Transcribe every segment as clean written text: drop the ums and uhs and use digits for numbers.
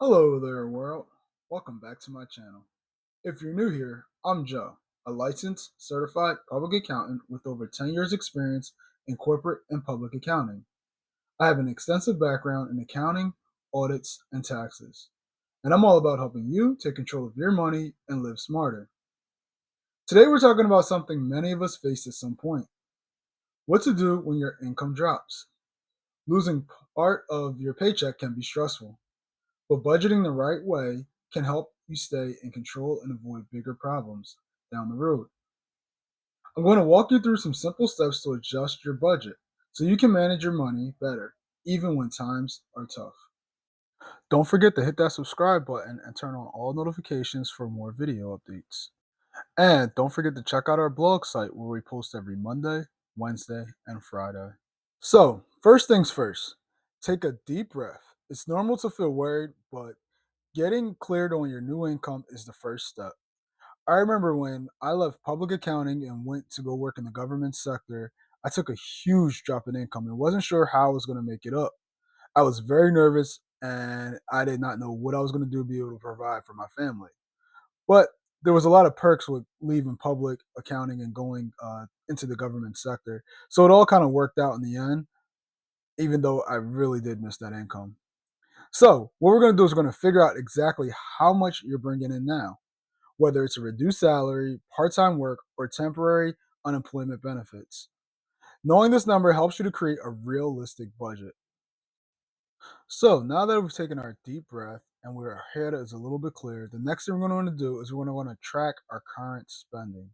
Hello there, world. Welcome back to my channel. If you're new here, I'm Joe, a licensed, certified public accountant with over 10 years' experience in corporate and public accounting. I have an extensive background in accounting, audits, and taxes, and I'm all about helping you take control of your money and live smarter. Today, we're talking about something many of us face at some point: what to do when your income drops. Losing part of your paycheck can be stressful, but budgeting the right way can help you stay in control and avoid bigger problems down the road. I'm going to walk you through some simple steps to adjust your budget so you can manage your money better, even when times are tough. Don't forget to hit that subscribe button and turn on all notifications for more video updates. And don't forget to check out our blog site where we post every Monday, Wednesday, and Friday. So, first things first, take a deep breath. It's normal to feel worried, but getting cleared on your new income is the first step. I remember when I left public accounting and went to go work in the government sector, I took a huge drop in income and wasn't sure how I was going to make it up. I was very nervous and I did not know what I was going to do to be able to provide for my family. But there was a lot of perks with leaving public accounting and going into the government sector. So it all kind of worked out in the end, even though I really did miss that income. So, what we're going to do is we're going to figure out exactly how much you're bringing in now, whether it's a reduced salary, part time work, or temporary unemployment benefits. Knowing this number helps you to create a realistic budget. So, now that we've taken our deep breath and our head is a little bit clear, the next thing we're going to want to do is we're going to want to track our current spending.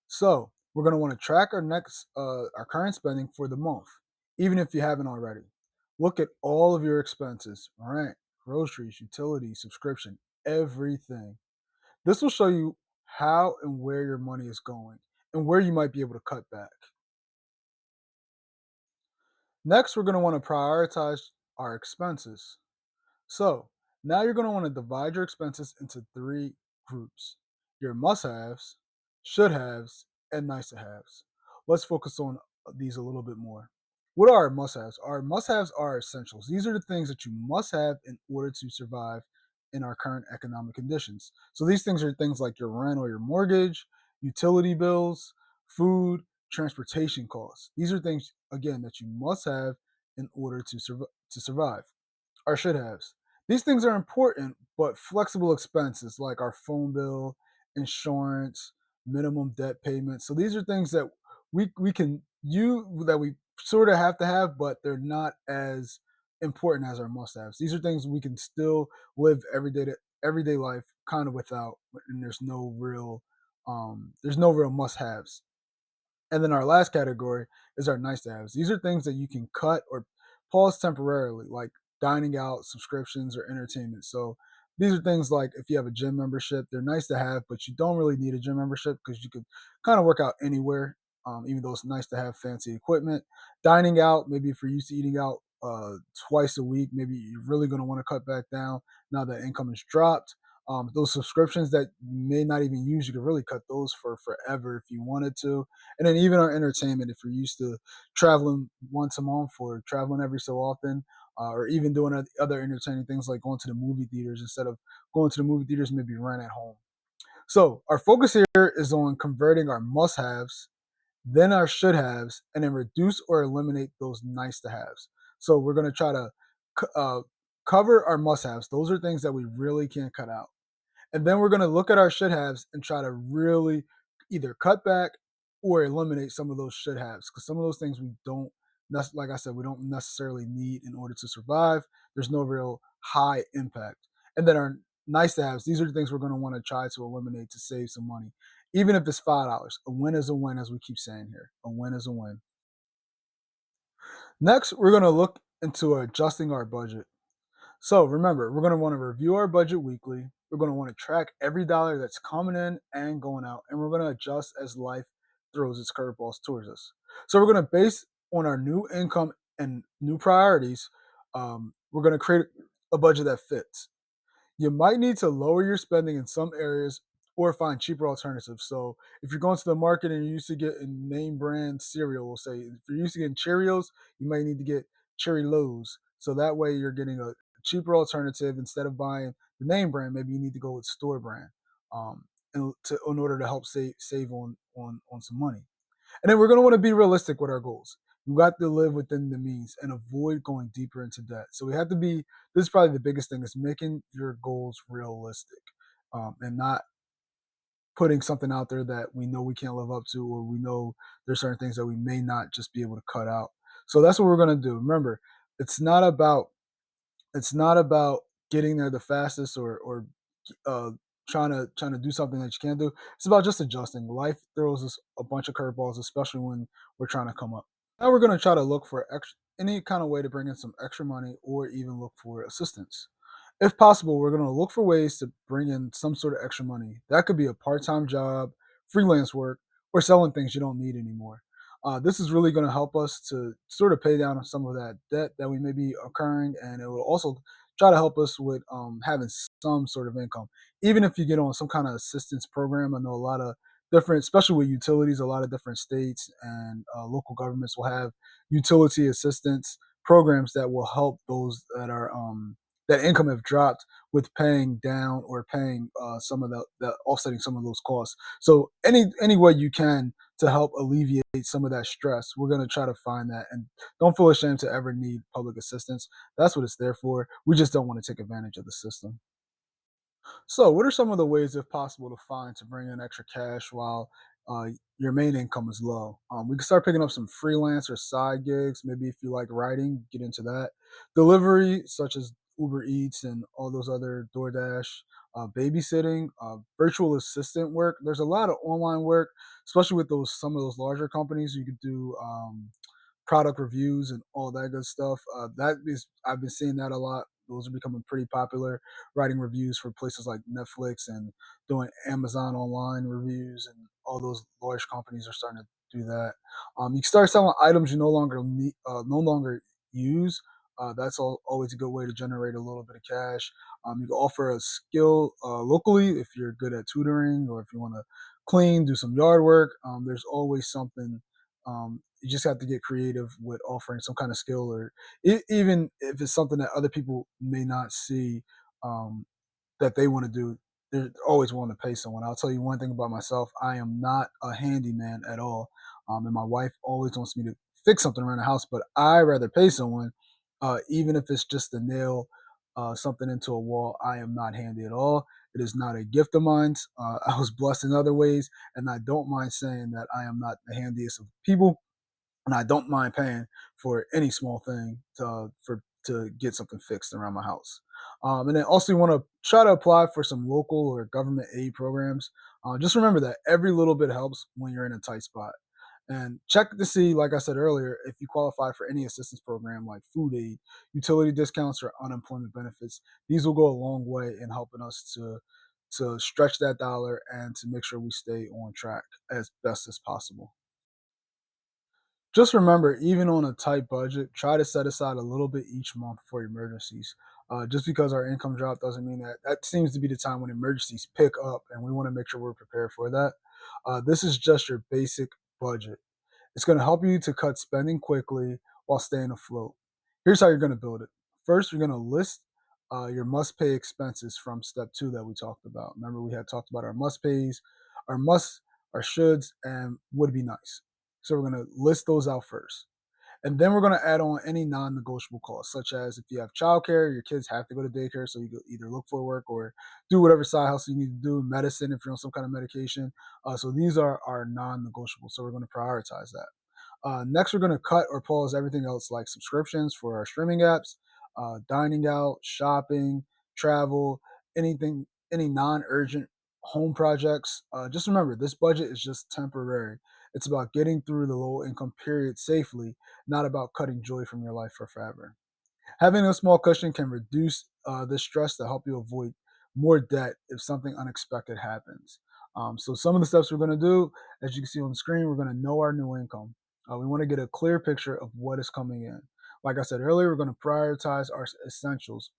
So, we're going to want to track our current spending for the month, even if you haven't already. Look at all of your expenses: rent, groceries, utilities, subscription, everything. This will show you how and where your money is going and where you might be able to cut back. Next, we're going to want to prioritize our expenses. So now you're going to want to divide your expenses into three groups: your must haves, should haves, and nice to haves. Let's focus on these a little bit more. What are our must haves? Our must haves are essentials. These are the things that you must have in order to survive in our current economic conditions. So these things are things like your rent or your mortgage, utility bills, food, transportation costs. These are things, again, that you must have in order to survive. Our should haves. These things are important, but flexible expenses like our phone bill, insurance, minimum debt payments. So these are things that we can you that we sort of have to have, but they're not as important as our must haves. These are things we can still live everyday life kind of without, and there's no real must haves. And then our last category is our nice to haves. These are things that you can cut or pause temporarily, like dining out, subscriptions, or entertainment. So these are things like if you have a gym membership, they're nice to have, but you don't really need a gym membership because you could kind of work out anywhere, even though it's nice to have fancy equipment. Dining out, maybe if you're used to eating out twice a week, maybe you're really going to want to cut back down now that income has dropped. Those subscriptions that you may not even use, you could really cut those for forever if you wanted to. And then even our entertainment, if you're used to traveling once a month or traveling every so often, or even doing other entertaining things like going to the movie theaters instead of going to the movie theaters, maybe rent at home. So our focus here is on converting our must-haves, then our should-haves, and then reduce or eliminate those nice-to-haves. So we're going to try to uh, cover our must-haves. Those are things that we really can't cut out. And then we're going to look at our should haves and try to really either cut back or eliminate some of those should haves, because some of those things we don't, like I said, we don't necessarily need in order to survive. There's no real high impact. And then our nice to haves, these are the things we're going to want to try to eliminate to save some money. Even if it's $5, a win is a win, as we keep saying here. A win is a win. Next, we're going to look into adjusting our budget. So remember, we're going to want to review our budget weekly. We're going to want to track every dollar that's coming in and going out, and we're going to adjust as life throws its curveballs towards us. So we're going to base on our new income and new priorities. We're going to create a budget that fits. You might need to lower your spending in some areas or find cheaper alternatives. So if you're going to the market and you're used to getting name brand cereal, we'll say if you're used to getting Cheerios, you might need to get Cherry Lows. So that way you're getting a cheaper alternative. Instead of buying the name brand, maybe you need to go with store brand, in order to help save on some money. And then we're going to want to be realistic with our goals. You got to live within the means and avoid going deeper into debt. So we have to be. This is probably the biggest thing: is making your goals realistic, and not putting something out there that we know we can't live up to, or we know there's certain things that we may not just be able to cut out. So that's what we're going to do. Remember, it's not about it's not about getting there the fastest, or uh, trying to do something that you can't do. It's about just adjusting. Life throws us a bunch of curveballs, especially when we're trying to come up. Now we're going to try to look for any kind of way to bring in some extra money, or even look for assistance. If possible, we're going to look for ways to bring in some sort of extra money. That could be a part-time job, freelance work, or selling things you don't need anymore. This is really going to help us to sort of pay down on some of that debt that we may be occurring, and it will also try to help us with having some sort of income. Even if you get on some kind of assistance program, I know a lot of different, especially with utilities, a lot of different states and local governments will have utility assistance programs that will help those that income have dropped, with paying down, or paying some of the offsetting some of those costs. So any way you can to help alleviate some of that stress, we're going to try to find that. And don't feel ashamed to ever need public assistance. That's what it's there for. We just don't want to take advantage of the system. So, what are some of the ways, if possible, to find to bring in extra cash while uh, your main income is low? We can start picking up some freelance or side gigs. Maybe if you like writing, get into that. Delivery, such as Uber Eats and all those other DoorDash. Babysitting, virtual assistant work. There's a lot of online work, especially with those some of those larger companies. You could do product reviews and all that good stuff. That is, I've been seeing that a lot. Those are becoming pretty popular. Writing reviews for places like Netflix, and doing Amazon online reviews, and all those large companies are starting to do that. You can start selling items you no longer use. Always a good way to generate a little bit of cash. You can offer a skill locally if you're good at tutoring, or if you want to clean, do some yard work. There's always something. You just have to get creative with offering some kind of skill, or even if it's something that other people may not see, um, that they want to do. They're always willing to pay someone. I'll tell you one thing about myself: I am not a handyman at all, and my wife always wants me to fix something around the house. But I rather pay someone, even if it's just to nail something into a wall. I am not handy at all. It is not a gift of mine. I was blessed in other ways, and I don't mind saying that I am not the handiest of people, and I don't mind paying for any small thing to get something fixed around my house. And then also, you want to try to apply for some local or government aid programs. Just remember that every little bit helps when you're in a tight spot. And check to see, like I said earlier, if you qualify for any assistance program like food aid, utility discounts, or unemployment benefits. These will go a long way in helping us to stretch that dollar and to make sure we stay on track as best as possible. Just remember, even on a tight budget, try to set aside a little bit each month for emergencies. Just because our income dropped doesn't mean that seems to be the time when emergencies pick up, and we want to make sure we're prepared for that. This is just your basic budget. It's going to help you to cut spending quickly while staying afloat. Here's how you're going to build it. First, you're going to list your must pay expenses from step two that we talked about. Remember, we had talked about our must pays, our must, our shoulds, and would be nice. So we're going to list those out first. And then we're going to add on any non negotiable costs, such as if you have childcare, your kids have to go to daycare. So you can either look for work or do whatever side hustle you need to do, medicine if you're on some kind of medication. So these are our non negotiable. So we're going to prioritize that. Next, we're going to cut or pause everything else, like subscriptions for our streaming apps, dining out, shopping, travel, anything, any non urgent home projects. Just remember, this budget is just temporary. It's about getting through the low income period safely, not about cutting joy from your life for forever. Having a small cushion can reduce the stress to help you avoid more debt if something unexpected happens. So, some of the steps we're going to do, as you can see on the screen, we're going to know our new income. We want to get a clear picture of what is coming in. Like I said earlier, we're going to prioritize our essentials.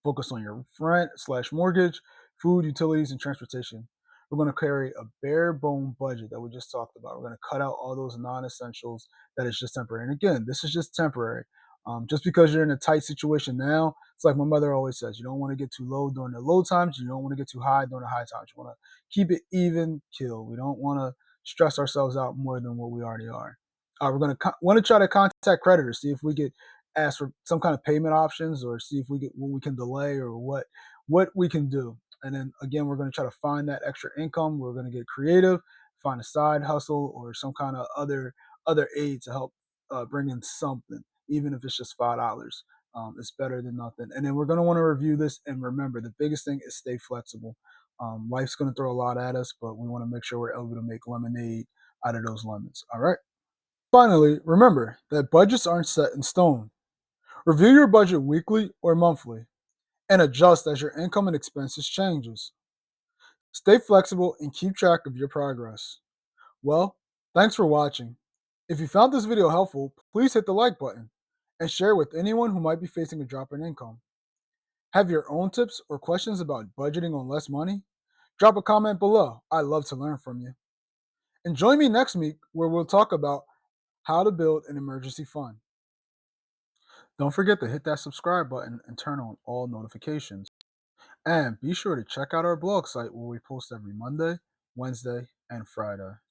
Focus on your rent/mortgage, food, utilities, and transportation. We're going to carry a bare bone budget that we just talked about. We're going to cut out all those non essentials that is just temporary. And again, this is just temporary. Just because you're in a tight situation now, it's like my mother always says, you don't want to get too low during the low times. You don't want to get too high during the high times. You want to keep it even kill. We don't want to stress ourselves out more than what we already are. We're going to want to try to contact creditors, see if we get asked for some kind of payment options, or see if we get what we can delay, or what we can do. And then again, we're going to try to find that extra income. We're going to get creative, find a side hustle or some kind of other aid to help bring in something, even if it's just $5. It's better than nothing. And then we're going to want to review this, and remember, the biggest thing is stay flexible. Life's going to throw a lot at us, but we want to make sure we're able to make lemonade out of those lemons. All right. Finally, remember that budgets aren't set in stone. Review your budget weekly or monthly and adjust as your income and expenses changes. Stay flexible and keep track of your progress. Well, thanks for watching. If you found this video helpful, please hit the like button and share it with anyone who might be facing a drop in income. Have your own tips or questions about budgeting on less money? Drop a comment below. I'd love to learn from you. And join me next week where we'll talk about how to build an emergency fund. Don't forget to hit that subscribe button and turn on all notifications. And be sure to check out our blog site where we post every Monday, Wednesday, and Friday.